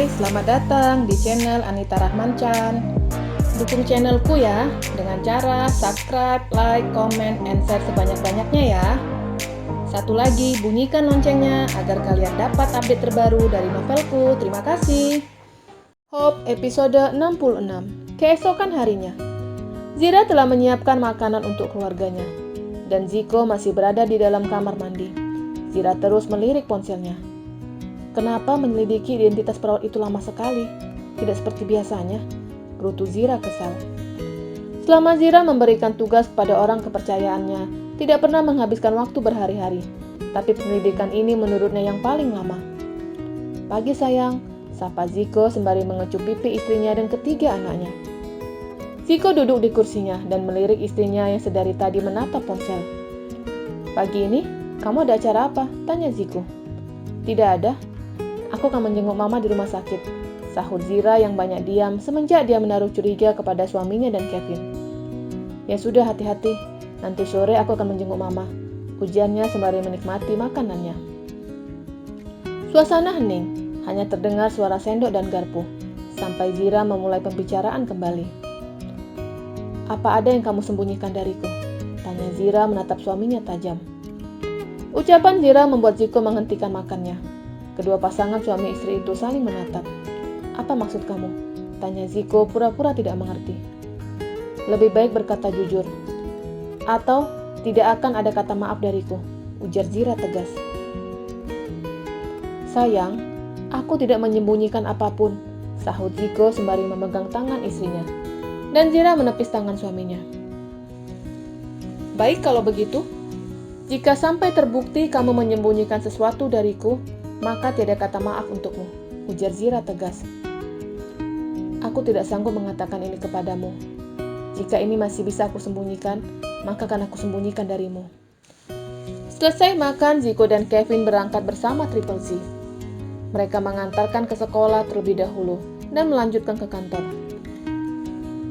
Hai, selamat datang di channel Anita Rahman Chan. Dukung channelku ya dengan cara subscribe, like, comment, and share sebanyak-banyaknya ya. Satu lagi, bunyikan loncengnya agar kalian dapat update terbaru dari novelku. Terima kasih. Hope episode 66. Keesokan harinya, Zira telah menyiapkan makanan untuk keluarganya, dan Ziko masih berada di dalam kamar mandi. Zira terus melirik ponselnya. Kenapa menyelidiki identitas perawat itu lama sekali? Tidak seperti biasanya, gerutu Zira kesal. Selama Zira memberikan tugas pada orang kepercayaannya, tidak pernah menghabiskan waktu berhari-hari. Tapi penyelidikan ini menurutnya yang paling lama. Pagi sayang, sapa Ziko sembari mengecup pipi istrinya dan ketiga anaknya. Ziko duduk di kursinya dan melirik istrinya yang sedari tadi menatap ponsel. Pagi ini, kamu ada acara apa? Tanya Ziko. Tidak ada. Aku akan menjenguk mama di rumah sakit, sahut Zira yang banyak diam semenjak dia menaruh curiga kepada suaminya dan Kevin. Ya sudah, hati-hati. Nanti sore aku akan menjenguk mama, ujarnya sembari menikmati makanannya. Suasana hening, hanya terdengar suara sendok dan garpu, sampai Zira memulai pembicaraan kembali. Apa ada yang kamu sembunyikan dariku? Tanya Zira menatap suaminya tajam. Ucapan Zira membuat Ziko menghentikan makannya. Kedua pasangan suami istri itu saling menatap. Apa maksud kamu? Tanya Ziko pura-pura tidak mengerti. Lebih baik berkata jujur. Atau tidak akan ada kata maaf dariku, ujar Zira tegas. Sayang, aku tidak menyembunyikan apapun, sahut Ziko sembari memegang tangan istrinya. Dan Zira menepis tangan suaminya. Baik kalau begitu. Jika sampai terbukti kamu menyembunyikan sesuatu dariku, maka tiada kata maaf untukmu, ujar Zira tegas. Aku tidak sanggup mengatakan ini kepadamu. Jika ini masih bisa aku sembunyikan, maka akan aku sembunyikan darimu. Selesai makan, Ziko dan Kevin berangkat bersama Triple Z. Mereka mengantarkan ke sekolah terlebih dahulu dan melanjutkan ke kantor.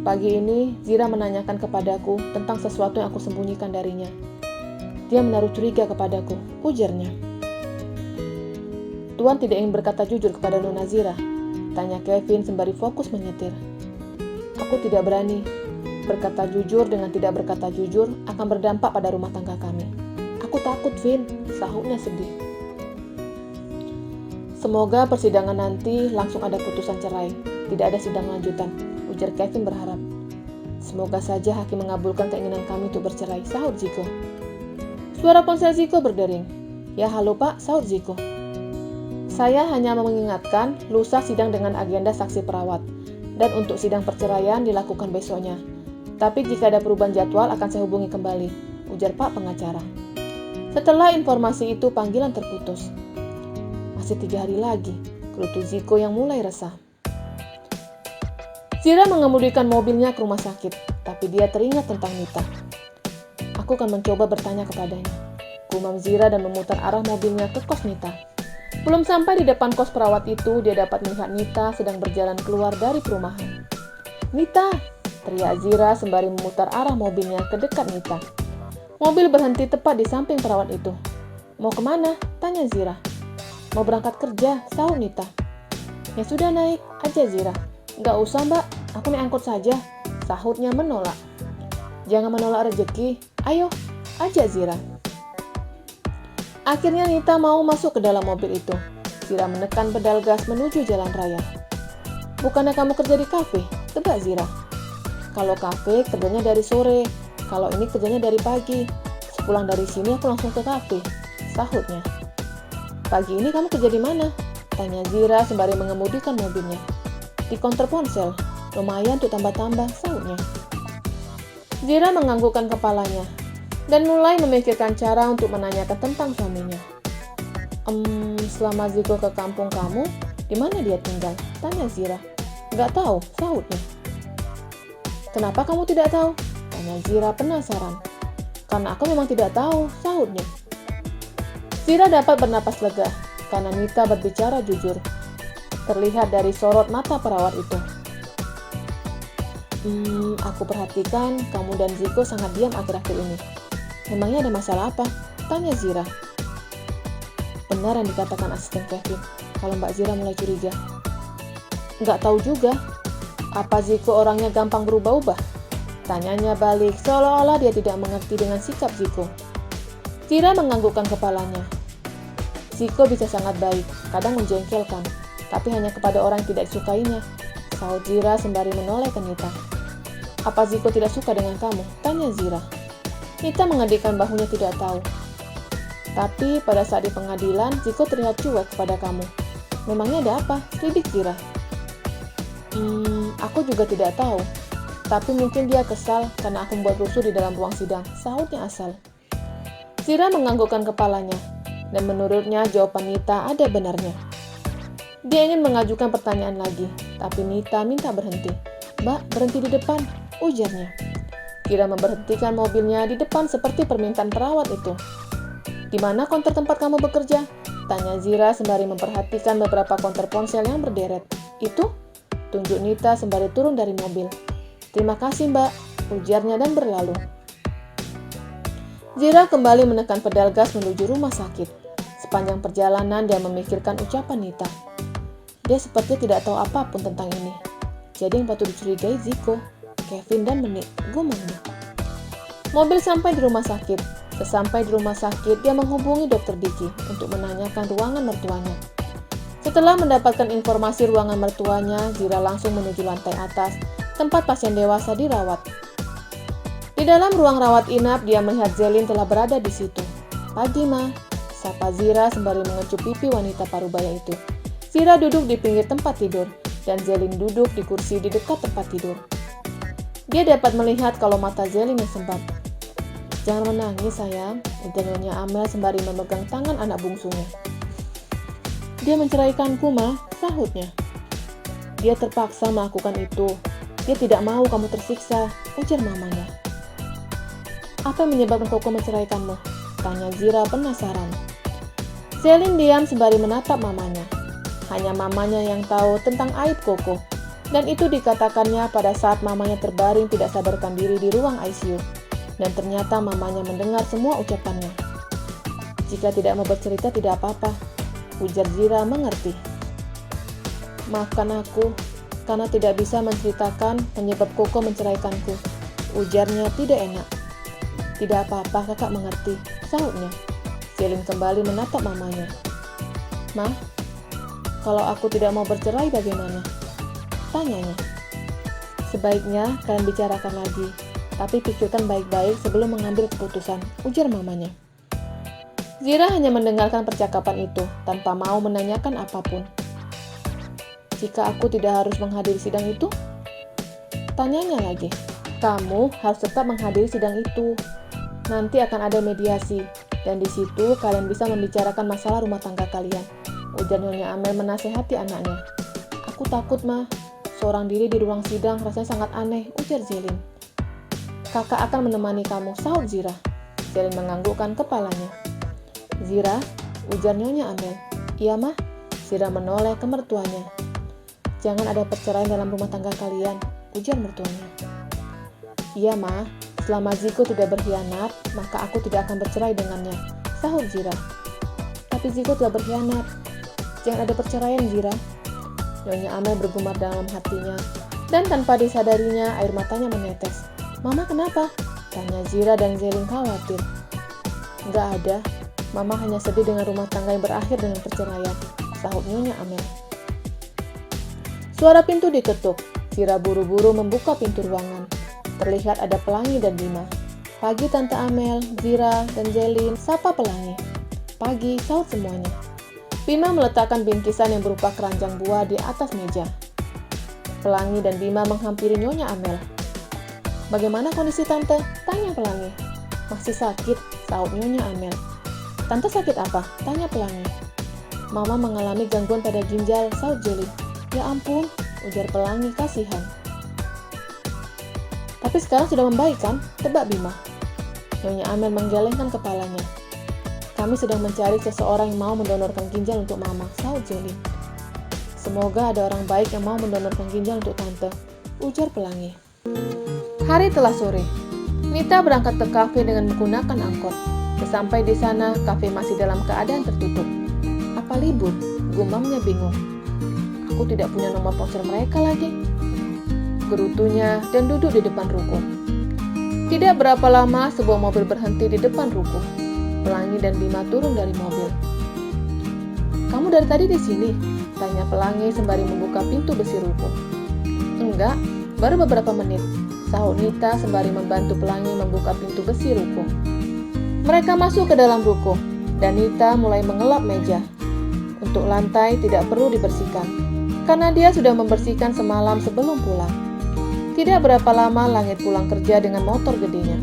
Pagi ini, Zira menanyakan kepadaku tentang sesuatu yang aku sembunyikan darinya. Dia menaruh curiga kepadaku, ujarnya. Tuan tidak ingin berkata jujur kepada Nona Zira? Tanya Kevin sembari fokus menyetir. Aku tidak berani. Berkata jujur dengan tidak berkata jujur akan berdampak pada rumah tangga kami. Aku takut, Vin, sahutnya sedih. Semoga persidangan nanti langsung ada putusan cerai. Tidak ada sidang lanjutan, ujar Kevin berharap. Semoga saja hakim mengabulkan keinginan kami untuk bercerai, sahut Ziko. Suara ponsel Ziko berdering. Ya halo pak, sahut Ziko. Saya hanya mengingatkan lusa sidang dengan agenda saksi perawat. Dan untuk sidang perceraian dilakukan besoknya. Tapi jika ada perubahan jadwal akan saya hubungi kembali, ujar pak pengacara. Setelah informasi itu panggilan terputus. Masih 3 hari lagi, gerutu Ziko yang mulai resah. Zira mengemudikan mobilnya ke rumah sakit, tapi dia teringat tentang Nita. Aku akan mencoba bertanya kepadanya, gumam Zira dan memutar arah mobilnya ke kos Nita. Belum sampai di depan kos perawat itu, dia dapat melihat Nita sedang berjalan keluar dari perumahan. Nita! Teriak Zira sembari memutar arah mobilnya ke dekat Nita. Mobil berhenti tepat di samping perawat itu. Mau kemana? Tanya Zira. Mau berangkat kerja, sahut Nita. Ya sudah naik aja Zira. Gak usah mbak, aku naik angkot saja, sahutnya menolak. Jangan menolak rezeki, ayo, ajak Zira. Akhirnya Nita mau masuk ke dalam mobil itu. Zira menekan pedal gas menuju jalan raya. Bukannya kamu kerja di kafe? Tebak Zira. Kalau kafe kerjanya dari sore, kalau ini kerjanya dari pagi. Sepulang dari sini aku langsung ke kafe, sahutnya. Pagi ini kamu kerja di mana? Tanya Zira sembari mengemudikan mobilnya. Di konter ponsel, lumayan tuh tambah-tambah, sahutnya. Zira menganggukkan kepalanya dan mulai memikirkan cara untuk menanyakan tentang suaminya. Selama Ziko ke kampung kamu, di mana dia tinggal? Tanya Zira. Gak tahu, sahutnya. Kenapa kamu tidak tahu? Tanya Zira penasaran. Karena aku memang tidak tahu, sahutnya. Zira dapat bernapas lega karena Nita berbicara jujur. Terlihat dari sorot mata perawat itu. Aku perhatikan kamu dan Ziko sangat diam akhir-akhir ini. Memangnya ada masalah apa? Tanya Zira. Benar yang dikatakan asisten Kevin, kalau Mbak Zira mulai curiga. Nggak tahu juga. Apa Ziko orangnya gampang berubah-ubah? Tanyanya balik, seolah-olah dia tidak mengerti dengan sikap Ziko. Zira menganggukkan kepalanya. Ziko bisa sangat baik, kadang menjengkelkan, tapi hanya kepada orang yang tidak disukainya, sahut Zira sembari menoleh ke Nita. Apa Ziko tidak suka dengan kamu? Tanya Zira. Nita mengadikkan bahunya tidak tahu. Tapi pada saat di pengadilan, Ziko terlihat cuek kepada kamu. Memangnya ada apa? Selidik Zira. Aku juga tidak tahu. Tapi mungkin dia kesal karena aku membuat rusuh di dalam ruang sidang, sahutnya Asal. Zira menganggukkan kepalanya, dan menurutnya jawaban Nita ada benarnya. Dia ingin mengajukan pertanyaan lagi, tapi Nita minta berhenti. Mbak, berhenti di depan, ujarnya. Zira memberhentikan mobilnya di depan seperti permintaan perawat itu. Di mana konter tempat kamu bekerja? Tanya Zira sembari memperhatikan beberapa konter ponsel yang berderet. Itu? Tunjuk Nita sembari turun dari mobil. Terima kasih mbak, ujarnya dan berlalu. Zira kembali menekan pedal gas menuju rumah sakit. Sepanjang perjalanan dia memikirkan ucapan Nita. Dia sepertinya tidak tahu apapun tentang ini. Jadi yang patut dicurigai Ziko, Kevin dan Menik, gumamnya. Mobil sampai di rumah sakit. Sesampai di rumah sakit, dia menghubungi Dr. Diki untuk menanyakan ruangan mertuanya. Setelah mendapatkan informasi ruangan mertuanya, Zira langsung menuju lantai atas, tempat pasien dewasa dirawat. Di dalam ruang rawat inap, dia melihat Zelin telah berada di situ. Pagi, Ma, sapa Zira sembari mengecup pipi wanita parubaya itu. Zira duduk di pinggir tempat tidur, dan Zelin duduk di kursi di dekat tempat tidur. Dia dapat melihat kalau mata Zelin yang sembab. Jangan menangis, sayang, ujar Nyonya Amel sembari memegang tangan anak bungsunya. Dia menceraikanku, Ma, sahutnya. Dia terpaksa melakukan itu. Dia tidak mau kamu tersiksa, ujar mamanya. Apa yang menyebabkan Koko menceraikanmu? Tanya Zira penasaran. Zelin diam sembari menatap mamanya. Hanya mamanya yang tahu tentang aib Koko. Dan itu dikatakannya pada saat mamanya terbaring tidak sadarkan diri di ruang ICU. Dan ternyata mamanya mendengar semua ucapannya. Jika tidak mau bercerita tidak apa-apa, ujar Zira mengerti. Maafkan aku, karena tidak bisa menceritakan penyebab Koko menceraikanku, ujarnya tidak enak. Tidak apa-apa, kakak mengerti, sahutnya. Zelin kembali menatap mamanya. Ma, kalau aku tidak mau bercerai bagaimana? Tanyanya. Sebaiknya kalian bicarakan lagi, tapi pikirkan baik-baik sebelum mengambil keputusan, ujar mamanya. Zira hanya mendengarkan percakapan itu, tanpa mau menanyakan apapun. Jika aku tidak harus menghadiri sidang itu? Tanyanya lagi. Kamu harus tetap menghadiri sidang itu. Nanti akan ada mediasi, dan di situ kalian bisa membicarakan masalah rumah tangga kalian, ujar Nyonya Amel menasehati anaknya. Aku takut, Ma. Seorang diri di ruang sidang rasanya sangat aneh, ujar Zelin. Kakak akan menemani kamu, sahut Zira. Zelin menganggukkan kepalanya. Zira, ujar Nyonya Amel. Iya, Mah. Zira menoleh ke mertuanya. Jangan ada perceraian dalam rumah tangga kalian, ujar mertuanya. Iya, Ma. Selama Ziko tidak berkhianat, maka aku tidak akan bercerai dengannya, sahut Zira. Tapi Ziko telah berkhianat. Jangan ada perceraian, Zira. Nyonya Amel bergumam dalam hatinya, dan tanpa disadarinya air matanya menetes. Mama kenapa? Tanya Zira dan Zelin khawatir. Nggak ada, Mama hanya sedih dengan rumah tangga yang berakhir dengan perceraian, sahut Nyonya Amel. Suara pintu diketuk. Zira buru-buru membuka pintu ruangan. Terlihat ada Pelangi dan Bima. Pagi Tante Amel, Zira, dan Zelin, sapa Pelangi. Pagi, sahut semuanya. Bima meletakkan bingkisan yang berupa keranjang buah di atas meja. Pelangi dan Bima menghampiri Nyonya Amel. Bagaimana kondisi Tante? Tanya Pelangi. Masih sakit, sahut Nyonya Amel. Tante sakit apa? Tanya Pelangi. Mama mengalami gangguan pada ginjal, sahut Zelin. Ya ampun, ujar Pelangi kasihan. Tapi sekarang sudah membaik kan? Tebak Bima. Nyonya Amel menggelengkan kepalanya. Kami sedang mencari seseorang yang mau mendonorkan ginjal untuk Mama, sahut Zelin. Semoga ada orang baik yang mau mendonorkan ginjal untuk Tante, ujar Pelangi. Hari telah sore. Nita berangkat ke kafe dengan menggunakan angkot. Sesampai di sana, kafe masih dalam keadaan tertutup. Apa libur? Gumamnya bingung. Aku tidak punya nomor ponsel mereka lagi. Gerutunya dan duduk di depan ruko. Tidak berapa lama sebuah mobil berhenti di depan ruko. Pelangi dan Bima turun dari mobil. "Kamu dari tadi di sini?" tanya Pelangi sembari membuka pintu besi ruko. "Enggak, baru beberapa menit," sahut Nita sembari membantu Pelangi membuka pintu besi ruko. Mereka masuk ke dalam ruko dan Nita mulai mengelap meja. Untuk lantai tidak perlu dibersihkan, karena dia sudah membersihkan semalam sebelum pulang. Tidak berapa lama Langit pulang kerja dengan motor gedenya.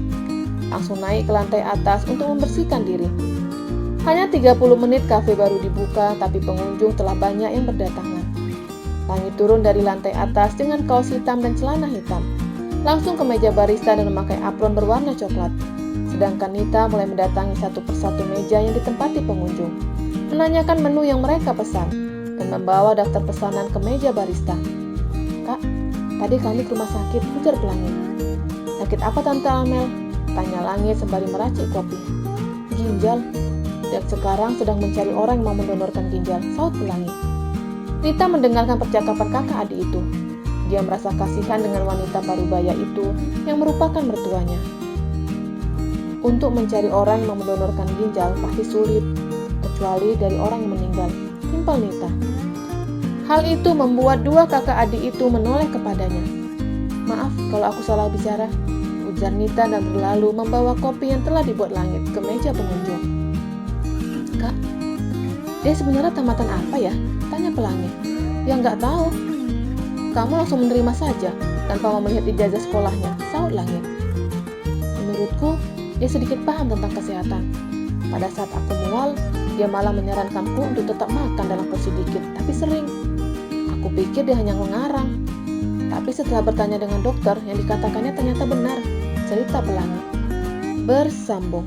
Langsung naik ke lantai atas untuk membersihkan diri. Hanya 30 menit kafe baru dibuka, tapi pengunjung telah banyak yang berdatangan. Langit turun dari lantai atas dengan kaos hitam dan celana hitam. Langsung ke meja barista dan memakai apron berwarna coklat. Sedangkan Nita mulai mendatangi satu persatu meja yang ditempati pengunjung, menanyakan menu yang mereka pesan, dan membawa daftar pesanan ke meja barista. "Kak, tadi kami ke rumah sakit," ujar Pelangi. "Sakit apa Tante Amel?" tanya Langit sembari meracik kopi. "Ginjal, dan sekarang sedang mencari orang yang mau mendonorkan ginjal," sahut Pelangi. Nita mendengarkan percakapan kakak adik itu. Dia merasa kasihan dengan wanita parubaya itu yang merupakan mertuanya. Untuk mencari orang yang mau mendonorkan ginjal pasti sulit, kecuali dari orang yang meninggal, timpal Nita. Hal itu membuat dua kakak adik itu menoleh kepadanya. "Maaf kalau aku salah bicara," ujar Nita dan berlalu membawa kopi yang telah dibuat Langit ke meja pengunjung. "Kak, dia sebenarnya tamatan apa ya?" tanya Pelangi. "Ya nggak tahu. Kamu langsung menerima saja tanpa mau melihat ijazah sekolahnya," sahut Langit. "Menurutku, dia sedikit paham tentang kesehatan. Pada saat aku mual, dia malah menyarankanku untuk tetap makan dalam porsi dikit, tapi sering. Aku pikir dia hanya mengarang. Tapi setelah bertanya dengan dokter, yang dikatakannya ternyata benar," cerita Pelangi. Bersambung.